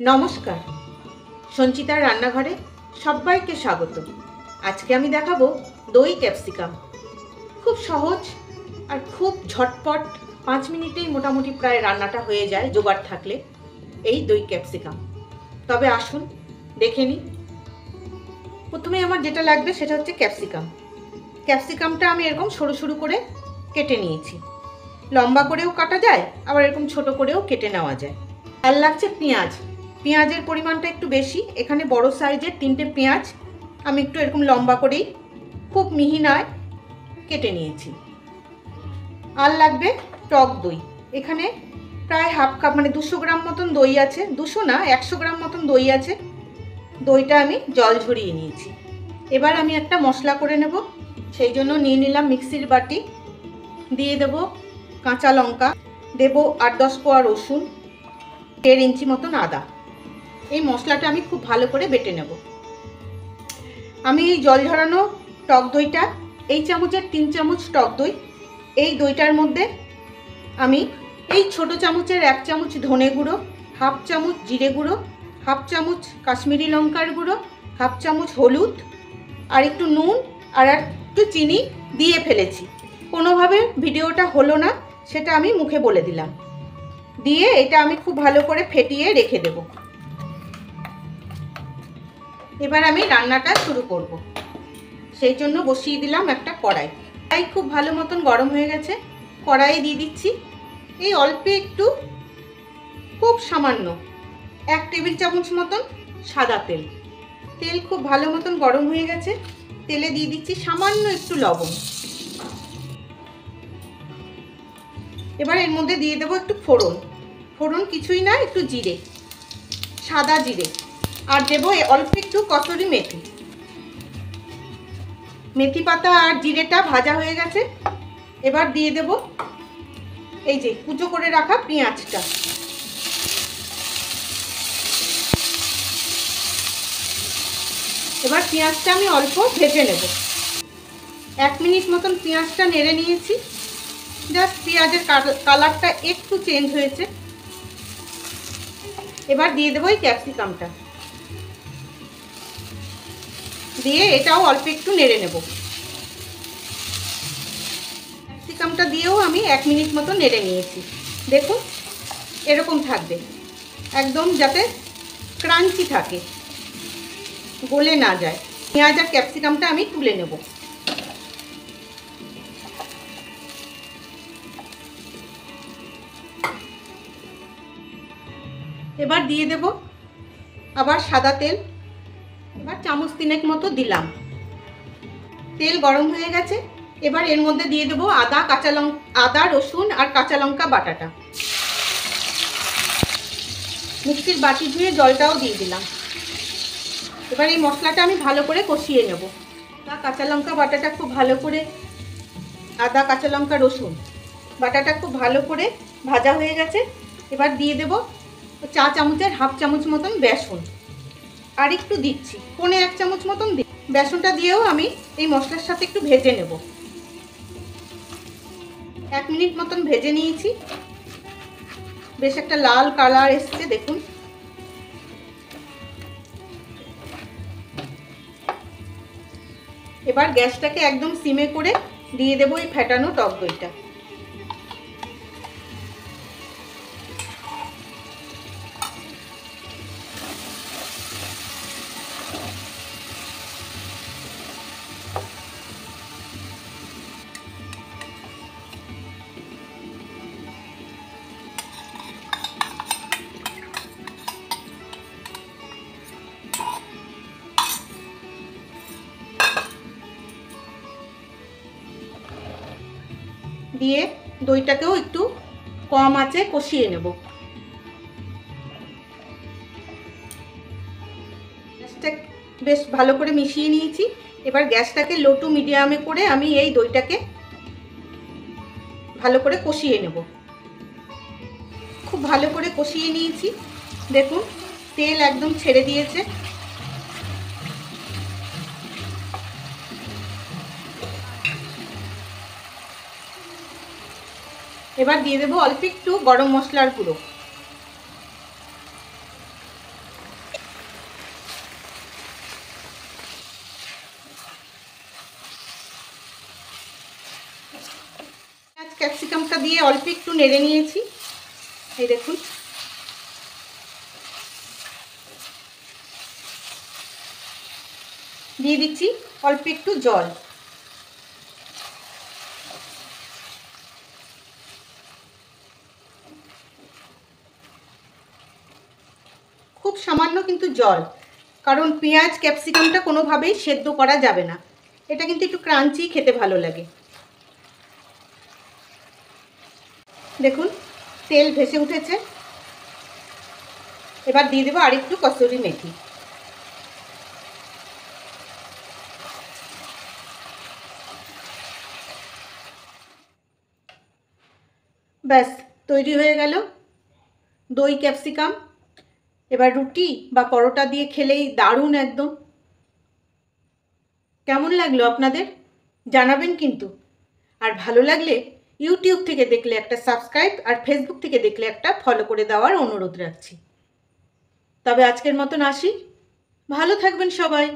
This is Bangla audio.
নমস্কার, সঞ্চিতার রান্নাঘরে সবাইকে স্বাগত। আজকে আমি দেখাবো দই ক্যাপসিকাম। খুব সহজ আর খুব ঝটপট, 5 মিনিটেই মোটামুটি প্রায় রান্নাটা হয়ে যায় জোগাড় থাকলে এই দই ক্যাপসিকাম। তবে আসুন দেখে নিই। প্রথমে আমার যেটা লাগবে সেটা হচ্ছে ক্যাপসিকাম। ক্যাপসিকামটা আমি এরকম সরু সরু করে কেটে নিয়েছি। লম্বা করেও কাটা যায়, আবার এরকম ছোট করেও কেটে নেওয়া যায়। আর লাগছে পেঁয়াজ। পেঁয়াজের পরিমাণটা একটু বেশি, এখানে বড় সাইজের 3টে পেঁয়াজ আমি একটু এরকম লম্বা করেই খুব মিহি নয় কেটে নিয়েছি। আর লাগবে টক দই। এখানে প্রায় হাফ কাপ মানে 200 গ্রাম মতন দই আছে, 200 না 100 গ্রাম মতন দই আছে। দইটা আমি জল ঝরিয়ে নিয়েছি। এবার আমি একটা মশলা করে নেব। সেই জন্য নিয়ে নিলাম মিক্সির বাটি, দিয়ে দেব কাঁচা লঙ্কা, দেব 8-10 কোয়া রসুন, 1.5 ইঞ্চি মতন আদা। এই মশলাটা আমি খুব ভালো করে বেটে নেব। আমি এই জল ঝরানো টক দইটা, এই চামচের 3 চামচ টক দই, এই দইটার মধ্যে আমি এই ছোট চামচের 1 চামচ ধনে গুঁড়ো, হাফ চামচ জিরে গুঁড়ো, হাফ চামচ কাশ্মীরি লঙ্কার গুঁড়ো, হাফ চামচ হলুদ আর একটু নুন আর একটু চিনি দিয়ে ফেলেছি। কোনোভাবে ভিডিওটা হলো না সেটা আমি মুখে বলে দিলাম। দিয়ে এটা আমি খুব ভালো করে ফেটিয়ে রেখে দেব। এবার আমি রান্নাটা শুরু করব। সেই জন্য বসিয়ে দিলাম একটা কড়াই। কড়াই খুব ভালো মতন গরম হয়ে গেছে। কড়াইয়ে দিয়ে দিচ্ছি এই অল্প একটু, খুব সামান্য 1 টেবিল চামচ মতন সাদা তেল। তেল খুব ভালো মতন গরম হয়ে গেছে। তেলে দিয়ে দিচ্ছি সামান্য একটু লবণ। এবার এর মধ্যে দিয়ে দেবো একটু ফোড়ন। ফোড়ন কিছুই না, একটু জিরে, সাদা জিরে, আর দেবো অল্প একটু কসুরি মেথি। মেথি পাতা আর জিরেটা ভাজা হয়ে গেছে। এবার দিয়ে দেব এই যে কুচো করে রাখা পেঁয়াজটা। এবার পেঁয়াজটা আমি অল্প ভেজে নেব। 1 মিনিট মতন পেঁয়াজটা নেড়ে নিয়েছি। জাস্ট পেঁয়াজের কালারটা একটু চেঞ্জ হয়েছে। এবার দিয়ে দেবো এই ক্যাপসিকামটা, দিয়ে এটাও অল্প একটু নেড়ে নেব। ক্যাপসিকামটা দিয়েও আমি 1 মিনিট মতো নেড়ে নিয়েছি। দেখুন এরকম থাকবে, একদম যাতে ক্রাঞ্চি থাকে, গলে না যায়। পেঁয়াজ আর ক্যাপসিকামটা আমি তুলে নেব। এবার দিয়ে দেব আবার সাদা তেল। এবার চামচ 3 মতো দিলাম। তেল গরম হয়ে গেছে। এবার এর মধ্যে দিয়ে দেবো আদা রসুন আর কাঁচা লঙ্কা বাটাটা। মিক্সির বাটি ধুয়ে জলটাও দিয়ে দিলাম। এবার এই মশলাটা আমি ভালো করে কষিয়ে নেব। কাঁচা লঙ্কা বাটাটা খুব ভালো করে, আদা কাঁচা লঙ্কা রসুন বাটাটা খুব ভালো করে ভাজা হয়ে গেছে। এবার দিয়ে দেব চা চামচের হাফ চামচ মতন বেসন, আর একটু দিচ্ছি 1.25 চামচ মতন। বেসনটা দিয়েও আমি এই মশলার সাথে একটু ভেজে নেব। 1 মিনিট মতন ভেজে নিয়েছি। বেশ একটা লাল কালার এসছে দেখুন। এবার গ্যাসটাকে একদম সিমে করে দিয়ে দেবো এই ফেটানো টক দইটা। দিয়ে দইটাকেও একটু কম আঁচে কষিয়ে নেব। গ্যাসটা বেশ ভালো করে মিশিয়ে নিয়েছি। এবার গ্যাসটাকে লো টু মিডিয়ামে করে আমি এই দইটাকে ভালো করে কষিয়ে নেব। খুব ভালো করে কষিয়ে নিয়েছি। দেখুন তেল একদম ছেড়ে দিয়েছে। এবার দিয়ে দেবো অল্প একটু গরম মশলার গুঁড়ো। ক্যাপসিকামটা দিয়ে অল্প একটু নেড়ে নিয়েছি। এই দেখুন, দিয়ে দিচ্ছি অল্প একটু জল। খুব সামান্য কিন্তু জল, কারণ পেঁয়াজ ক্যাপসিকামটা কোনোভাবেই সেদ্ধ করা যাবে না। এটা কিন্তু একটু ক্রাঞ্চি, খেতে ভালো লাগে। দেখুন তেল ভেসে উঠেছে। এবার দিয়ে দেবো আর একটু কসুরি মেথি। ব্যাস তৈরি হয়ে গেল দই ক্যাপসিকাম। এবার রুটি বা পরোটা দিয়ে খেলেই দারুণ একদম। কেমন লাগলো আপনাদের জানাবেন কিন্তু। আর ভালো লাগলে ইউটিউব থেকে দেখলে একটা সাবস্ক্রাইব, আর ফেসবুক থেকে দেখলে একটা ফলো করে দেওয়ার অনুরোধ রাখছি। তবে আজকের মতন আসি, ভালো থাকবেন সবাই।